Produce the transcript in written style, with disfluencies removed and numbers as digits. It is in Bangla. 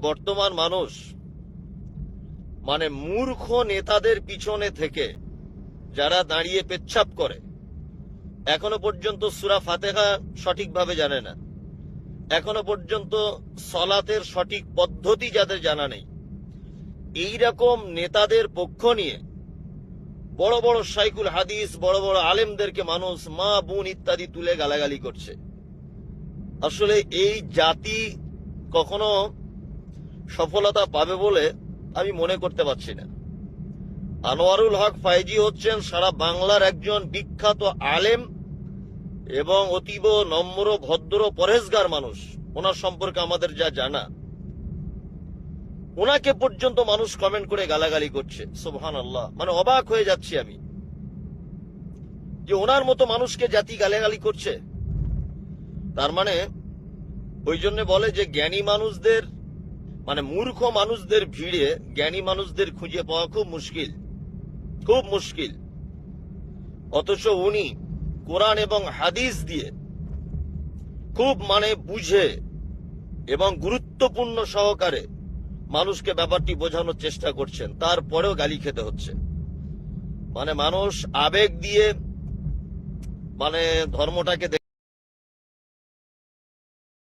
বর্তমান মানুষ মূর্খ নেতাদের পিছনে থেকে যারা দাঁড়িয়ে পেচ্ছাপ করে, এখনো পর্যন্ত সূরা ফাতিহা সঠিকভাবে জানে না, এখনো পর্যন্ত সলাতের সঠিক পদ্ধতি যাদের জানা নেই, এইরকম নেতাদের পক্ষ নিয়ে বড় বড় শাইখুল হাদিস, বড় বড় আলেমদেরকে মানুষ মা বোন ইত্যাদি তুলে গালাগালি করছে। আসলে এই জাতি কখনো সফলতা পাবে বলে আমি মনে করতে পারছি না। আনোয়ারুল হক ফাইজি হচ্ছেন সারা বাংলার একজন বিখ্যাত আলেম এবং অতীব নম্র, ভদ্র, পরহেজগার মানুষ। ওনার সম্পর্কে আমাদের যা জানা, ওনাকে পর্যন্ত মানুষ কমেন্ট করে গালাগালি করছে। সুবহানাল্লাহ, অবাক হয়ে যাচ্ছি আমি যে ওনার মতো মানুষকে জাতি গালাগালি করছে। তার ওই জন্য বলে যে জ্ঞানী মানুষদের মূর্খ মানুষদের ভিড়ে জ্ঞানী মানুষদের খুঁজে পাওয়া খুব মুশকিল, খুব মুশকিল। অথচ উনি কোরআন এবং হাদিস দিয়ে খুব বুঝে এবং গুরুত্বপূর্ণ সহকারে মানুষকে ব্যাপারটি বোঝানোর চেষ্টা করছেন, তারপরেও গালি খেতে হচ্ছে। মানুষ আবেগ দিয়ে ধর্মটাকে